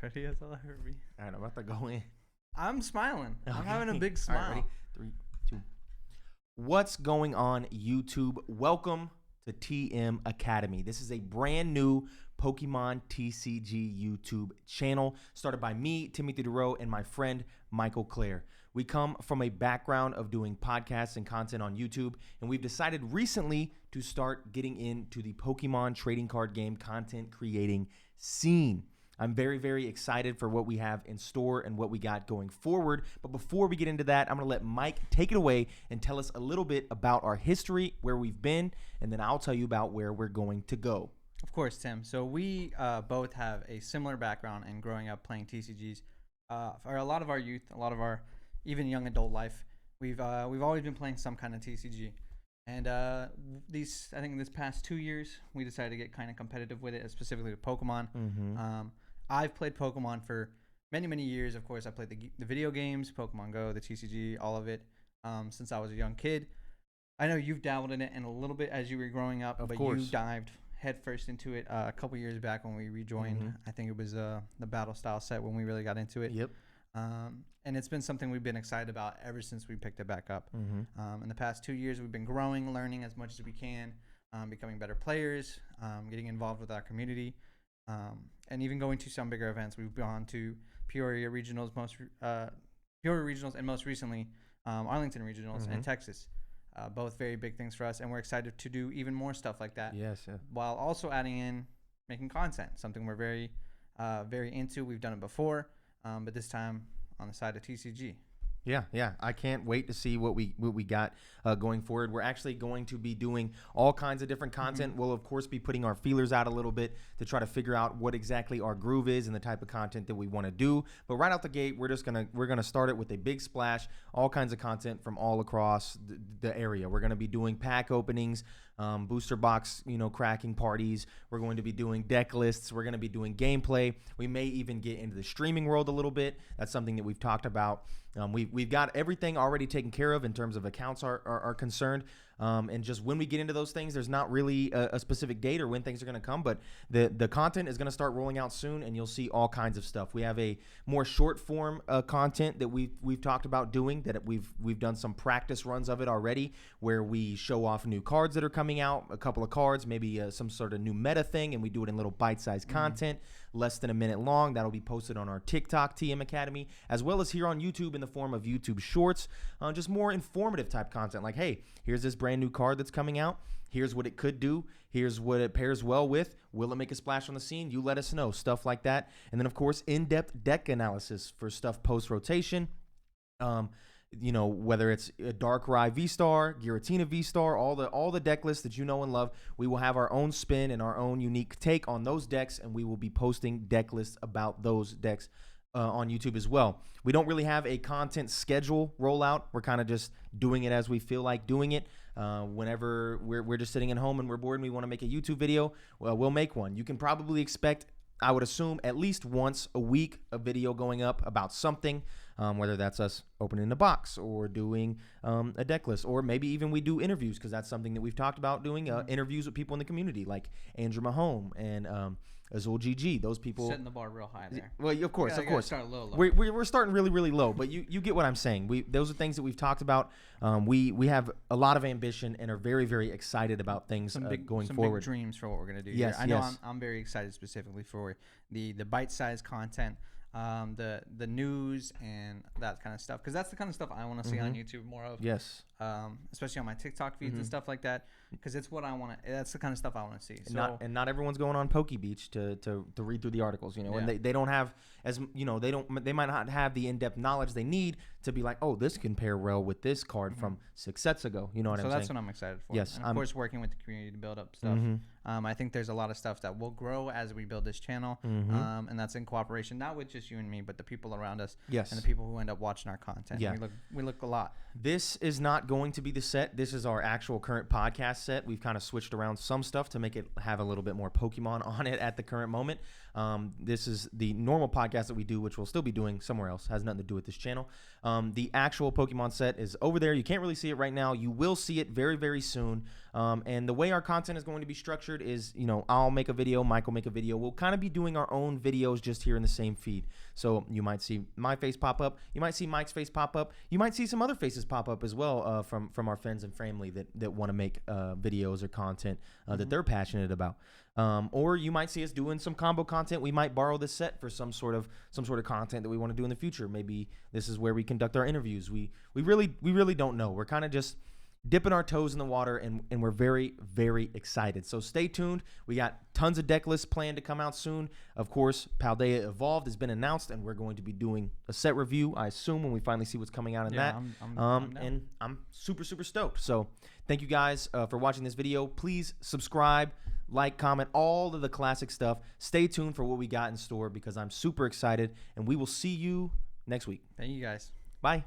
ready as I'll ever be. All right, I'm about to go in. I'm smiling. Okay. I'm having a big All smile. right, ready? 3, 2. What's going on, YouTube? Welcome to TM Academy. This is a brand new Pokemon TCG YouTube channel started by me, Timothy DeRoe, and my friend Michael Clare. We come from a background of doing podcasts and content on YouTube, and we've decided recently to start getting into the Pokemon trading card game content creating scene. I'm very, very excited for what we have in store and what we got going forward. But before we get into that, I'm going to let Mike take it away and tell us a little bit about our history, where we've been, and then I'll tell you about where we're going to go. Of course, Tim. So we both have a similar background in growing up playing TCGs. For a lot of our youth, a lot of our even young adult life, we've always been playing some kind of TCG. And I think this past 2 years, we decided to get kind of competitive with it, specifically with Pokemon. Mm-hmm. I've played Pokemon for many, many years. Of course, I played the video games, Pokemon Go, the TCG, all of it, since I was a young kid. I know you've dabbled in it a little bit as you were growing up, Of but course. you dived headfirst into it a couple years back when we rejoined. Mm-hmm. I think it was the Battle Style set when we really got into it. Yep. And it's been something we've been excited about ever since we picked it back up. Mm-hmm. In the past 2 years, we've been growing, learning as much as we can, becoming better players, getting involved with our community, and even going to some bigger events. We've gone to Peoria Regionals, and most recently Arlington Regionals Mm-hmm. and Texas. Both very big things for us, and we're excited to do even more stuff like that. Yes. Yeah. While also adding in making content, something we're very, very into. We've done it before, but this time on the side of TCG. Yeah. I can't wait to see what we got going forward. We're actually going to be doing all kinds of different content. We'll of course be putting our feelers out a little bit to try to figure out what exactly our groove is and the type of content that we want to do. But right out the gate, we're gonna start it with a big splash. All kinds of content from all across the area. We're gonna be doing pack openings, booster box, cracking parties. We're going to be doing deck lists. We're going to be doing gameplay. We may even get into the streaming world a little bit. That's something that we've talked about. We've got everything already taken care of in terms of accounts are concerned. And just when we get into those things, there's not really a specific date or when things are going to come, but the content is going to start rolling out soon, and you'll see all kinds of stuff. We have a more short form content that we've talked about doing, that we've done some practice runs of it already, where we show off new cards that are coming out, a couple of cards, maybe some sort of new meta thing, and we do it in little bite-sized content, less than a minute long. That'll be posted on our TikTok, TM Academy, as well as here on YouTube in the form of YouTube Shorts, just more informative type content. Like, hey, here's this brand new card that's coming out. Here's what it could do. Here's what it pairs well with. Will it make a splash on the scene? You let us know. Stuff like that. And then, of course, in-depth deck analysis for stuff post-rotation. Whether it's a Darkrai V-Star, Giratina V-Star, all the deck lists that you know and love. We will have our own spin and our own unique take on those decks, and we will be posting deck lists about those decks on YouTube as well. We don't really have a content schedule rollout. We're kind of just doing it as we feel like doing it. Whenever we're just sitting at home and we're bored and we want to make a YouTube video, well, we'll make one. You can probably expect, I would assume, at least once a week, a video going up about something, whether that's us opening a box or doing a deck list, or maybe even we do interviews, because that's something that we've talked about doing, interviews with people in the community like Andrew Mahone and Azul GG. Those people Setting the bar real high there. Well, of course. Start low. We're starting really, really low, but you get what I'm saying. Those are things that we've talked about. We have a lot of ambition and are very, very excited about things going forward. Big dreams for what we're going to do. Yes, here. I know yes. I'm very excited specifically for the bite-sized content, the news and that kind of stuff, because that's the kind of stuff I want to see on YouTube more of. Yes. Especially on my TikTok feeds and stuff like that, because it's what I want to. That's the kind of stuff I want to see. And not everyone's going on Poke Beach to read through the articles, and they don't have they might not have the in-depth knowledge they need to be like, oh, this can pair well with this card from 6 sets ago. You know what I'm saying? So that's what I'm excited for. Yes, and of course, working with the community to build up stuff. I think there's a lot of stuff that will grow as we build this channel, and that's in cooperation, not with just you and me, but the people around us, yes, and the people who end up watching our content. Yeah. We look a lot. This is not going to be the set. This is our actual current podcast set. We've kind of switched around some stuff to make it have a little bit more Pokemon on it at the current moment. This is the normal podcast that we do, which we'll still be doing somewhere else. Has nothing to do with this channel. The actual Pokemon set is over there. You can't really see it right now. You will see it very, very soon. And the way our content is going to be structured structured is, I'll make a video, Mike will make a video. We'll kind of be doing our own videos just here in the same feed. So you might see my face pop up. You might see Mike's face pop up. You might see some other faces pop up as well from our friends and family that want to make videos or content that they're passionate about. Or you might see us doing some combo content. We might borrow this set for some sort of content that we want to do in the future. Maybe this is where we conduct our interviews. We really don't know. We're kind of just dipping our toes in the water, and we're very, very excited. So stay tuned. We got tons of deck lists planned to come out soon. Of course, Paldea Evolved has been announced, and we're going to be doing a set review, I assume, when we finally see what's coming out in that. And I'm super, super stoked. So thank you guys for watching this video. Please subscribe, like, comment, all of the classic stuff. Stay tuned for what we got in store because I'm super excited, and we will see you next week. Thank you guys. Bye.